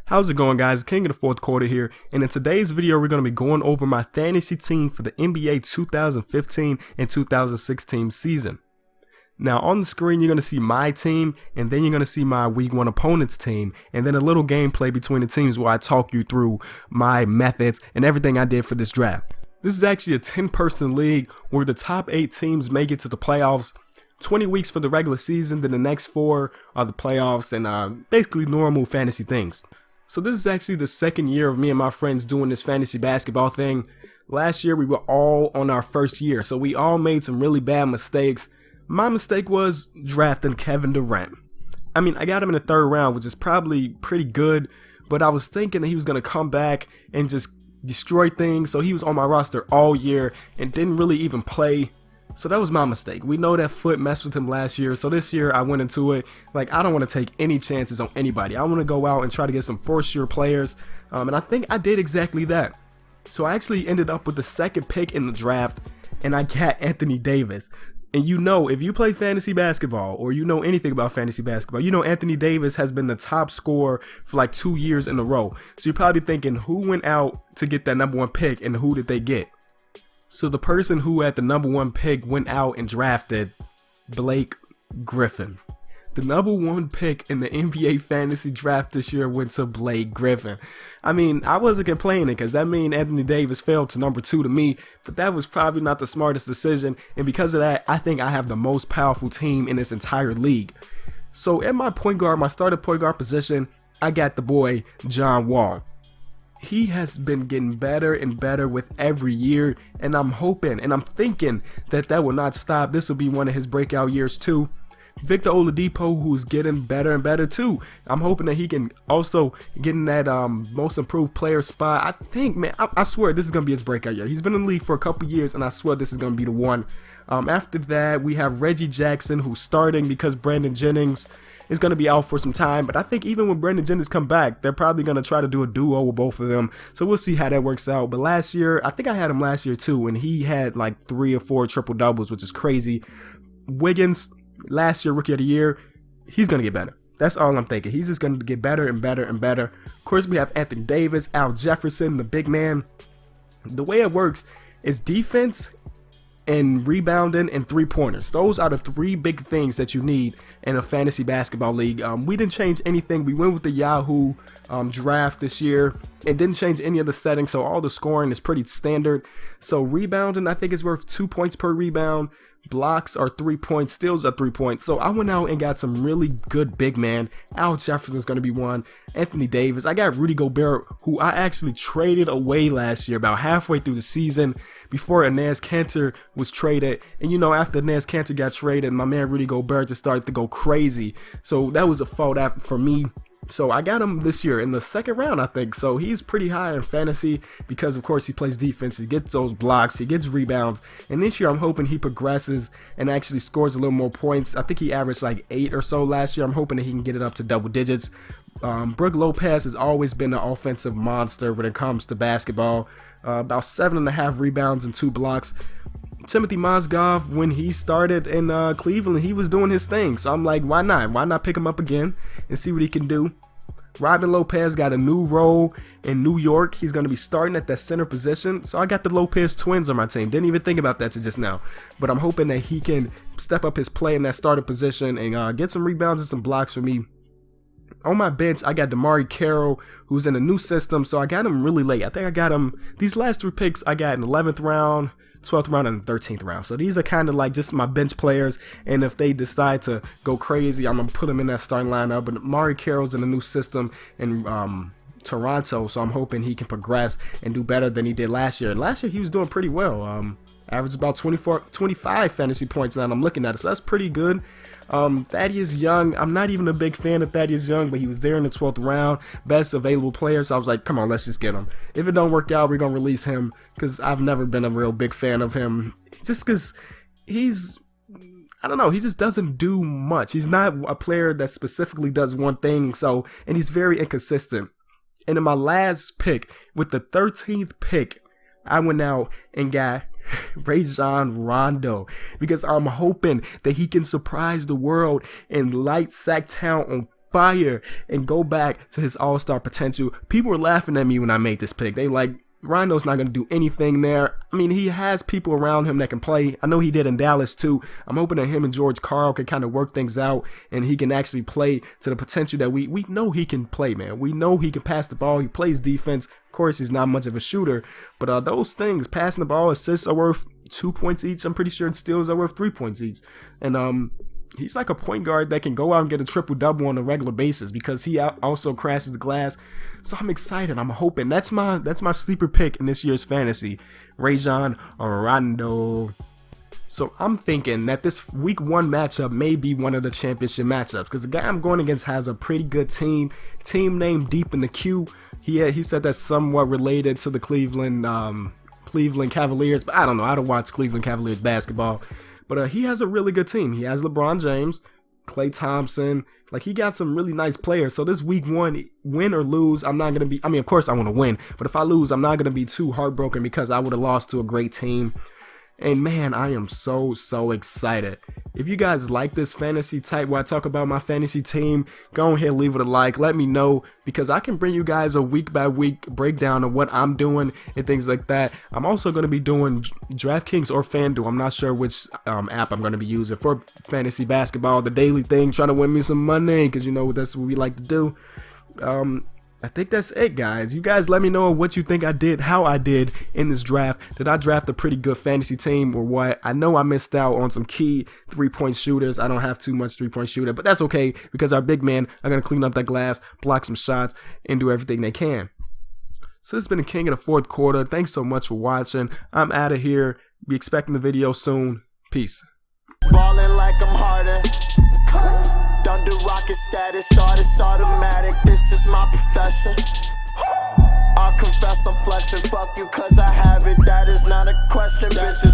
How's it going, guys? King of the fourth quarter here, and in today's video we're going to be going over my fantasy team for the NBA 2015 and 2016 season. Now on the screen you're going to see my team, and then you're going to see my week 1 opponent's team, and then a little gameplay between the teams where I talk you through my methods and everything I did for this draft. This is actually a 10-person league where the top 8 teams make it to the playoffs. 20 weeks for the regular season, then the next 4 are the playoffs, and basically normal fantasy things. So this is actually the second year of me and my friends doing this fantasy basketball thing. Last year we were all on our first year, so we all made some really bad mistakes. My mistake was drafting Kevin Durant. I mean, I got him in the 3rd round, which is probably pretty good, but I was thinking that he was going to come back and just destroy things, so he was on my roster all year and didn't really even play. So that was my mistake. We know that foot messed with him last year, so this year I went into it like I don't want to take any chances on anybody. I want to go out and try to get some first-year players, and I think I did exactly that. So I actually ended up with the 2nd pick in the draft, and I got Anthony Davis. And you know, if you play fantasy basketball or you know anything about fantasy basketball, you know Anthony Davis has been the top scorer for like 2 years in a row. So you're probably thinking, who went out to get that #1 pick and who did they get? So the person who had the #1 pick went out and drafted Blake Griffin. The #1 pick in the NBA fantasy draft this year went to Blake Griffin. I mean, I wasn't complaining because that means Anthony Davis fell to #2 to me, but that was probably not the smartest decision. And because of that, I think I have the most powerful team in this entire league. So at my point guard, my starting point guard position, I got the boy John Wong. He has been getting better and better with every year, and I'm hoping and I'm thinking that will not stop. This will be one of his breakout years too. Victor Oladipo, who's getting better and better too. I'm hoping that he can also get in that most improved player spot. I think, man, I swear this is going to be his breakout year. He's been in the league for a couple years, and I swear this is going to be the one. After that, we have Reggie Jackson, who's starting because Brandon Jennings is going to be out for some time, but I think even when Brandon Jennings come back, they're probably going to try to do a duo with both of them, so we'll see how that works out. But last year, I think I had him last year too, and he had like 3 or 4 triple doubles, which is crazy. Wiggins, last year rookie of the year, he's going to get better. That's all I'm thinking. He's just going to get better and better and better. Of course, we have Anthony Davis, Al Jefferson, the big man. The way it works is defense and rebounding and 3-pointers. Those are the 3 big things that you need in a fantasy basketball league. We didn't change anything. We went with the Yahoo draft this year. It didn't change any of the settings, so all the scoring is pretty standard. So rebounding, I think, is worth 2 points per rebound. Blocks are 3 points, steals are 3 points. So I went out and got some really good big man. Al Jefferson's going to be one. Anthony Davis. I got Rudy Gobert, who I actually traded away last year about halfway through the season before Enes Kanter was traded. And you know, after Enes Kanter got traded, my man Rudy Gobert just started to go crazy. So that was a fault for me. So I got him this year in the 2nd round, I think. So he's pretty high in fantasy because, of course, he plays defense. He gets those blocks. He gets rebounds. And this year, I'm hoping he progresses and actually scores a little more points. I think he averaged like 8 or so last year. I'm hoping that he can get it up to double digits. Brook Lopez has always been an offensive monster when it comes to basketball. About 7.5 rebounds and 2 blocks. Timothy Mozgov, when he started in Cleveland, he was doing his thing. So I'm like, why not? Why not pick him up again and see what he can do? Robin Lopez got a new role in New York. He's going to be starting at that center position. So I got the Lopez twins on my team. Didn't even think about that till just now. But I'm hoping that he can step up his play in that starting position and get some rebounds and some blocks for me. On my bench, I got MyCareer, who's in a new system. So I got him really late. I think I got him, these last 3 picks, I got in the 11th round, 12th round, and the 13th round. So these are kind of like just my bench players, and if they decide to go crazy, I'm gonna put them in that starting lineup. But MyCareer's in a new system in Toronto, so I'm hoping he can progress and do better than he did last year. Last year he was doing pretty well. Averaged about 25 fantasy points now, and I'm looking at it, so that's pretty good. Thaddeus Young, I'm not even a big fan of Thaddeus Young, but he was there in the 12th round, best available player, so I was like, come on, let's just get him. If it don't work out, we're gonna release him, because I've never been a real big fan of him, just because he's, I don't know, he just doesn't do much. He's not a player that specifically does one thing, and he's very inconsistent. And in my last pick, with the 13th pick, I went out and got Rajon Rondo, because I'm hoping that he can surprise the world and light Sacktown on fire and go back to his all-star potential. People were laughing at me when I made this pick. They like, Rondo's not going to do anything there. I mean, he has people around him that can play. I know he did in Dallas too. I'm hoping that him and George Karl can kind of work things out and he can actually play to the potential that we know he can play, man. We know he can pass the ball. He plays defense. Of course, he's not much of a shooter, but those things, passing the ball, assists are worth 2 points each. I'm pretty sure steals are worth 3 points each. And he's like a point guard that can go out and get a triple-double on a regular basis because he also crashes the glass. So I'm excited. I'm hoping. That's my sleeper pick in this year's fantasy, Rajon Rondo. So I'm thinking that this week 1 matchup may be one of the championship matchups because the guy I'm going against has a pretty good team named Deep in the Q. He said that's somewhat related to the Cleveland Cavaliers, but I don't know. I don't watch Cleveland Cavaliers basketball. But he has a really good team. He has LeBron James, Klay Thompson. Like, he got some really nice players. So this week 1, win or lose, I'm not going to be, I mean, of course I want to win. But if I lose, I'm not going to be too heartbroken because I would have lost to a great team. And man, I am so excited. If you guys like this fantasy type where I talk about my fantasy team, go ahead and leave it a like. Let me know because I can bring you guys a week by week breakdown of what I'm doing and things like that. I'm also going to be doing DraftKings or FanDuel. I'm not sure which app I'm going to be using for fantasy basketball, the daily thing, trying to win me some money because you know that's what we like to do. I think that's it, guys. You guys let me know what you think I did, how I did in this draft. Did I draft a pretty good fantasy team or what? I know I missed out on some key 3-point shooters. I don't have too much 3-point shooter, but that's okay because our big men are going to clean up that glass, block some shots, and do everything they can. So this has been the King of the Fourth Quarter. Thanks so much for watching. I'm out of here. Be expecting the video soon. Peace. Ballin' like I'm harder. Don't do rocket status, all this automatic. This is my profession. I'll confess I'm flexing. Fuck you, cause I have it. That is not a question, bitch.